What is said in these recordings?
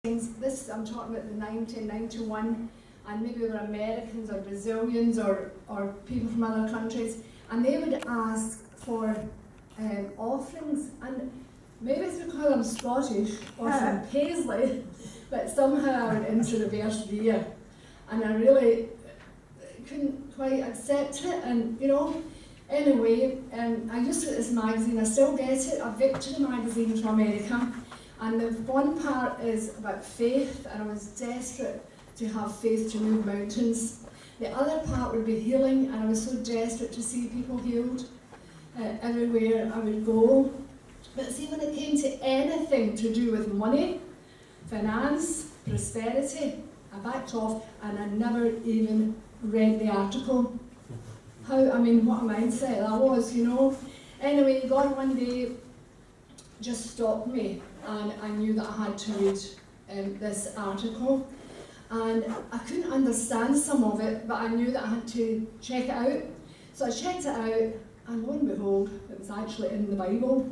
This, I'm talking about the 1991, and maybe they were Americans or Brazilians or people from other countries, and they would ask for offerings, and maybe it's because I'm Scottish or from Paisley, but somehow I went into reverse gear, and I really couldn't quite accept it, and anyway, I used to get this magazine, I still get it, a Victory magazine from America. And the one part is about faith, and I was desperate to have faith to move mountains. The other part would be healing, and I was so desperate to see people healed everywhere I would go. But see, when it came to anything to do with money, finance, prosperity, I backed off, and I never even read the article. What a mindset that was, Anyway, God one day just stopped me, and I knew that I had to read this article, and I couldn't understand some of it, but I knew that I had to check it out. So I checked it out, and lo and behold, it was actually in the Bible.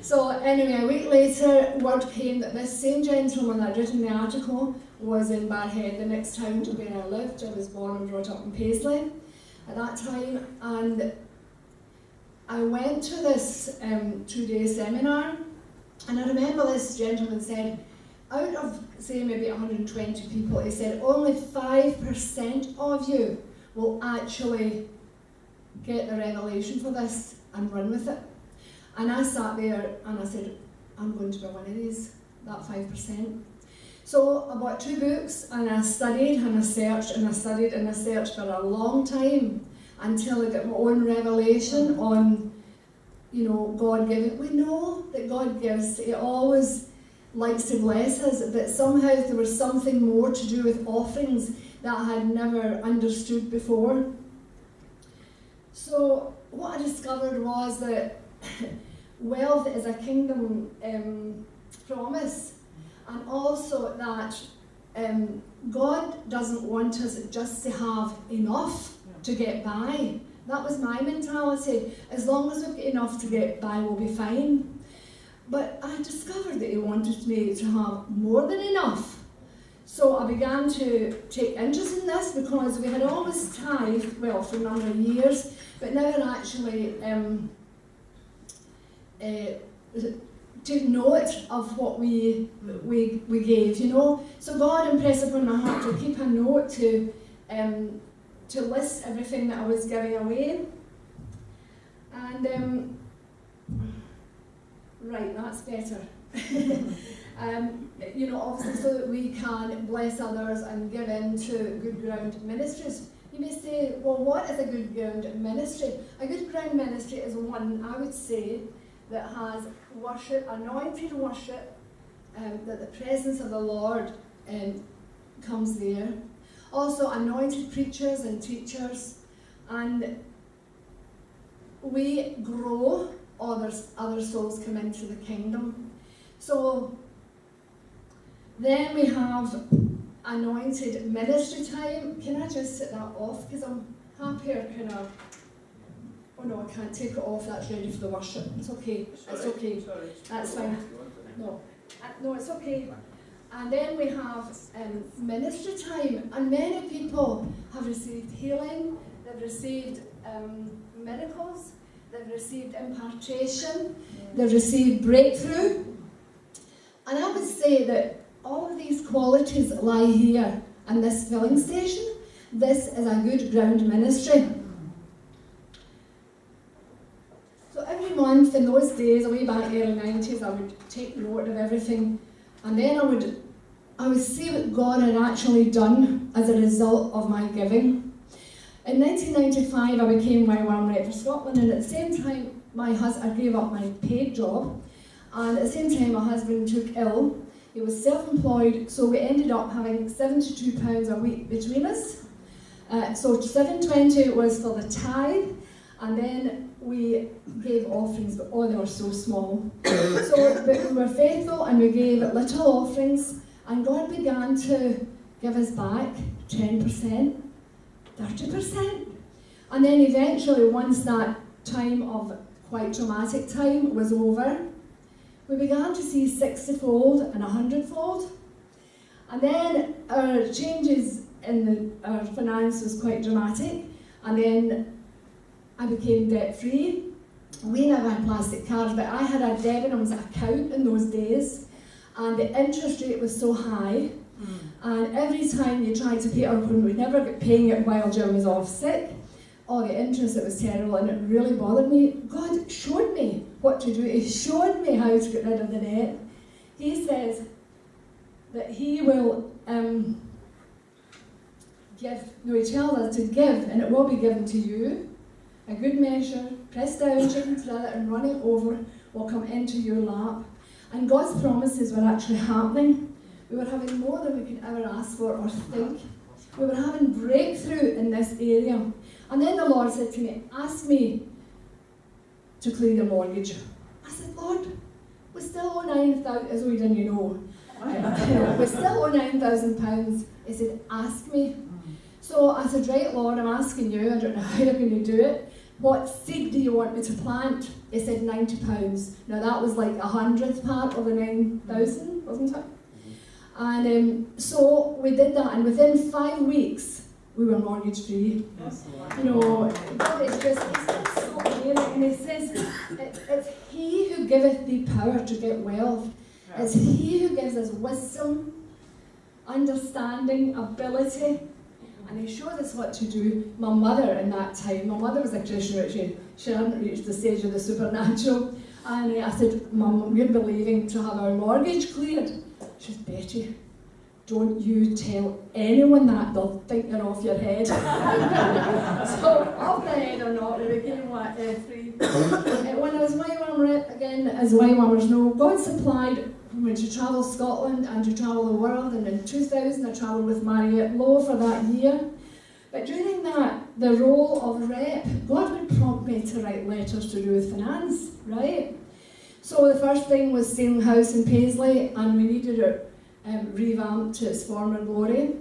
So anyway, a week later, word came that this same gentleman that had written the article was in Barhead, the next town to where I lived. I was born and brought up in Paisley at that time, and I went to this 2-day seminar, and I remember this gentleman said, out of, say, maybe 120 people, he said, only 5% of you will actually get the revelation for this and run with it. And I sat there and I said, I'm going to be one of these, that 5%. So I bought 2 books, and I studied and I searched and I studied and I searched for a long time until I got my own revelation on, God giving. We know that God gives, He always likes to bless us, but somehow there was something more to do with offerings that I had never understood before. So what I discovered was that wealth is a kingdom promise, and also that God doesn't want us just to have enough to get by. That was my mentality. As long as we've got enough to get by, we'll be fine. But I discovered that He wanted me to have more than enough. So I began to take interest in this, because we had always tithed, for a number of years, but never actually took note of what we gave, So God impressed upon my heart to keep a note to list everything that I was giving away. And, right, that's better. Obviously so that we can bless others and give into good ground ministries. You may say, well, what is a good ground ministry? A good ground ministry is one, I would say, that has worship, anointed worship, that the presence of the Lord comes there. Also anointed preachers and teachers, and we grow, other souls come into the kingdom. So then we have anointed ministry time. Can I just set that off, because I'm happier oh no, I can't take it off, that's ready for the worship. It's okay, it's okay, that's fine. No, it's okay. And then we have ministry time, and many people have received healing, they've received miracles, they've received impartation, they've received breakthrough. And I would say that all of these qualities lie here in this filling station. This is a good ground ministry. So every month in those days, way back in the early 90s, I would take note of everything, and then I would see what God had actually done as a result of my giving. In 1995, I became Y1 rep for Scotland, and at the same time, I gave up my paid job, and at the same time, my husband took ill. He was self-employed, so we ended up having £72 a week between us. So $7.20 was for the tithe, and then we gave offerings, but they were so small. But we were faithful, and we gave little offerings, and God began to give us back 10%, 30%. And then eventually, once that time of quite traumatic time was over, we began to see 60-fold and 100-fold. And then our changes in our finance was quite dramatic. And then I became debt-free. We never had plastic cards, but I had a Debenhams account in those days. And the interest rate was so high. And every time you tried to pay it, or when we never got paying it while Jim was off sick, all the interest, it was terrible, and it really bothered me. God showed me what to do. He showed me how to get rid of the debt. He says that he will he tells us to give, and it will be given to you. A good measure, pressed down, shaken together, and running over will come into your lap. And God's promises were actually happening. We were having more than we could ever ask for or think. We were having breakthrough in this area. And then the Lord said to me, ask me to clear your mortgage. I said, Lord, we still owe 9,000, as we didn't know. We still owe £9,000. He said, ask me. So I said, right, Lord, I'm asking you. I don't know how you're going to do it. What seed do you want me to plant? He said, £90. Now that was like 100th part of the 9,000, wasn't it? And so we did that, and within 5 weeks, we were mortgage free. You know, God is just so amazing. And He says, it's He who giveth thee power to get wealth. It's He who gives us wisdom, understanding, ability. And He showed us what to do. My mother in that time, my mother was a Christian, but she hadn't reached the stage of the supernatural. And I said, Mum, we're believing to have our mortgage cleared. She said, Betty, don't you tell anyone that, they'll think you're off your head. So, off the head or not, we became free. When I was YWAM, again, as YWAMers know, God supplied me to travel Scotland and to travel the world, and in 2000 I travelled with Mariette Lowe for that year. But during that, the role of rep, God would prompt me to write letters to do with finance, right? So the first thing was Sailing House in Paisley, and we needed it revamped to its former glory,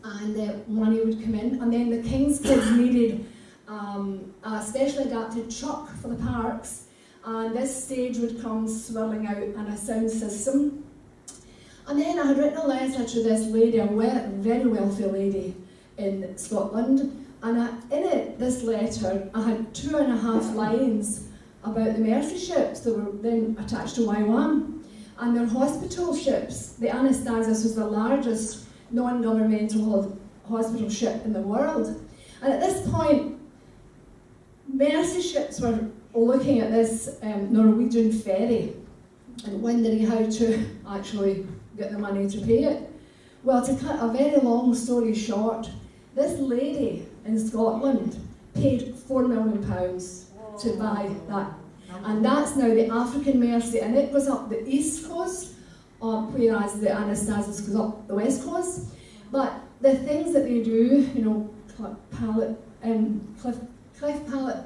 and money would come in. And then the King's Kids needed a specially adapted truck for the parks, and this stage would come swirling out and a sound system. And then I had written a letter to this lady, a very wealthy lady in Scotland, and in this letter I had 2.5 lines about the Mercy ships that were then attached to YWAM. And their hospital ships, the Anastasius was the largest non-governmental hospital ship in the world. And at this point, Mercy ships were looking at this Norwegian ferry and wondering how to actually get the money to pay it. Well, to cut a very long story short, this lady in Scotland paid £4 million to buy that. And that's now the African Mercy, and it goes up the east coast, whereas the Anastasius goes up the west coast. But the things that they do, you know, cleft palate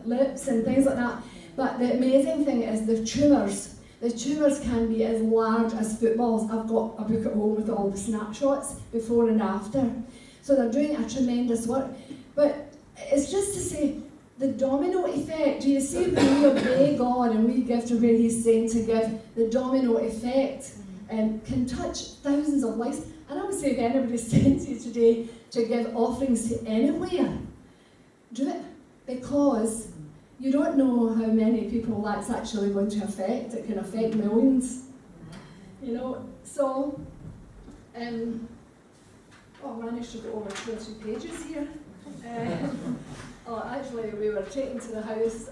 lips and things like that. But the amazing thing is the tumours. The tumours can be as large as footballs. I've got a book at home with all the snapshots before and after. So they're doing a tremendous work. But it's just to say, the domino effect, do you see when we obey God and we give to where He's saying to give, the domino effect can touch thousands of lives. And I would say if anybody sends you today to give offerings to anywhere, do it, because you don't know how many people that's actually going to affect. It can affect millions, you know. So, I managed to go over 2 or 3 pages here. Actually, we were taken to the House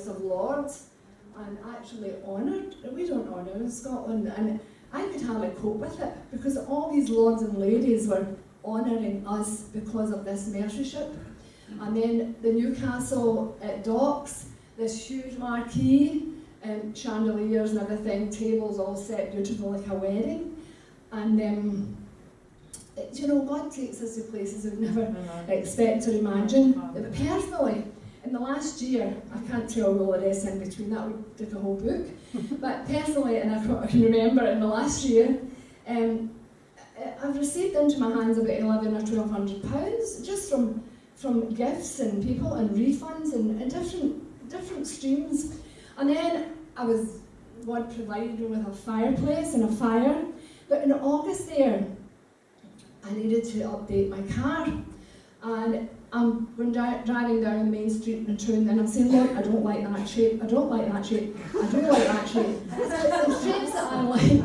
of Lords, and actually honoured. We don't honour in Scotland, and I could hardly cope with it because all these lords and ladies were honouring us because of this Mercy ship. And then the Newcastle docks, this huge marquee, chandeliers and everything, tables all set beautiful like a wedding, and. You know, God takes us to places we've never expect or imagine. But personally, in the last year, I can't tell all the rest in between, that would take a whole book. But personally, and I can remember in the last year, I've received into my hands about £1,100 or £1,200 just from gifts and people and refunds and different streams. And then I was God provided me with a fireplace and a fire. But in August there, I needed to update my car. And I'm driving down the main street in Troon, and I'm saying, Lord, I don't like that shape, I don't like that shape, I do like that shape. The shapes that I like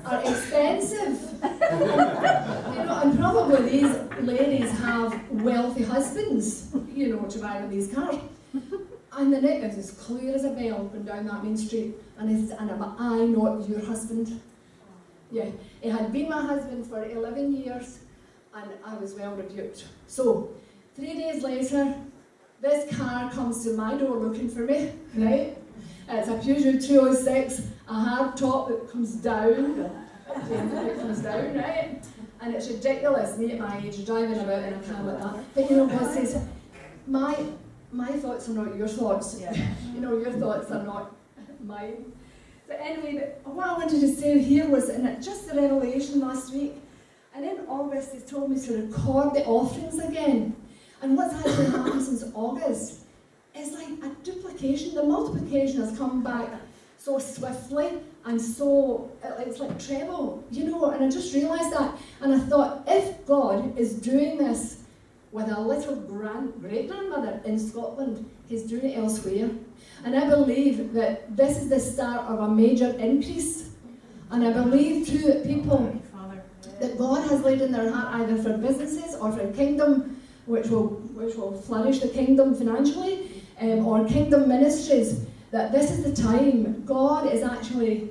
are expensive. And probably these ladies have wealthy husbands, to buy them these cars. And the net is as clear as a bell going down that main street, and am I not your husband? Yeah, it had been my husband for 11 years, and I was well rebuked. So, 3 days later, this car comes to my door looking for me, right? It's a Peugeot 206, a hard top that comes down, right? And it's ridiculous, me at my age, driving about in a car like that. But God says, my thoughts are not your thoughts. Your thoughts are not mine. So anyway, what I wanted to say here was, just the revelation last week, and in August they told me to record the offerings again. And what's actually happened since August is like a duplication. The multiplication has come back so swiftly and so, it's like treble, and I just realised that. And I thought, if God is doing this with a little great-grandmother in Scotland, he's doing it elsewhere. And I believe that this is the start of a major increase. And I believe too that people that God has laid in their heart, either for businesses or for kingdom, which will flourish the kingdom financially, or kingdom ministries, that this is the time. God is actually,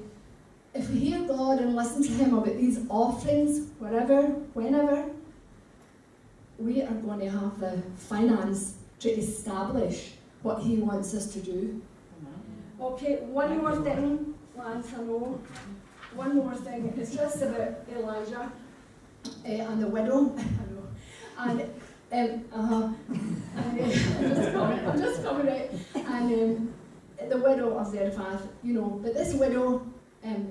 if we hear God and listen to him about these offerings, wherever, whenever, we are going to have the finance to establish what he wants us to do. Okay, one more thing, Lance, I know. One more thing. It's just about Elijah and the widow. I know. And I'm just coming out. And the widow of Zarephath, but this widow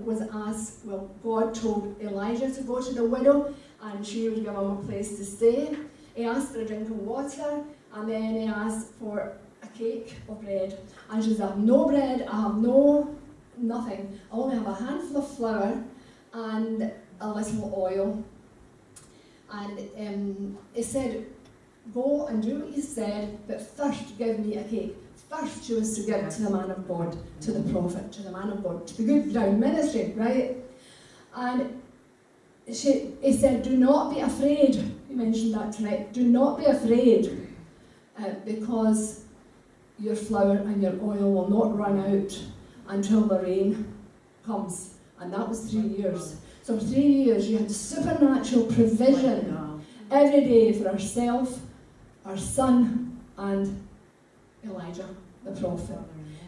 was asked, God told Elijah to go to the widow, and she would give him a place to stay. He asked for a drink of water, and then he asked for a cake of bread. And she said, I have no bread, I have nothing. I only have a handful of flour and a little oil. And he said, go and do what you said, but first give me a cake. First she was to give to the man of God, to the prophet, to the man of God, to the good ground ministry, right? And he said, do not be afraid. You mentioned that tonight. Do not be afraid, because your flour and your oil will not run out until the rain comes. And that was 3 years. So for 3 years you had supernatural provision every day for ourselves, our son, and Elijah, the prophet.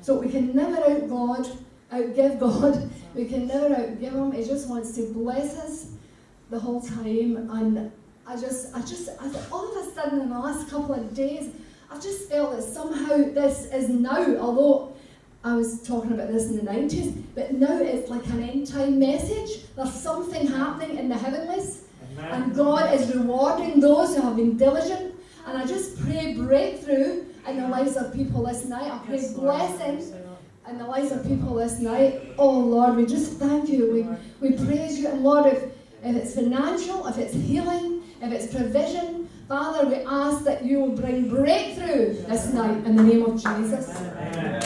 So we can never outgive God. We can never outgive him. He just wants to bless us the whole time. And I all of a sudden in the last couple of days, I've just felt that somehow this is now, although I was talking about this in the 90s, but now it's like an end time message. There's something happening in the heavenlies. Amen. And God is rewarding those who have been diligent. And I just pray breakthrough in the lives of people this night. I pray blessing in the lives of people this night. Oh Lord, we just thank you. We praise you. And Lord, if it's financial, if it's healing, if it's provision, Father, we ask that you will bring breakthrough this night in the name of Jesus. Amen.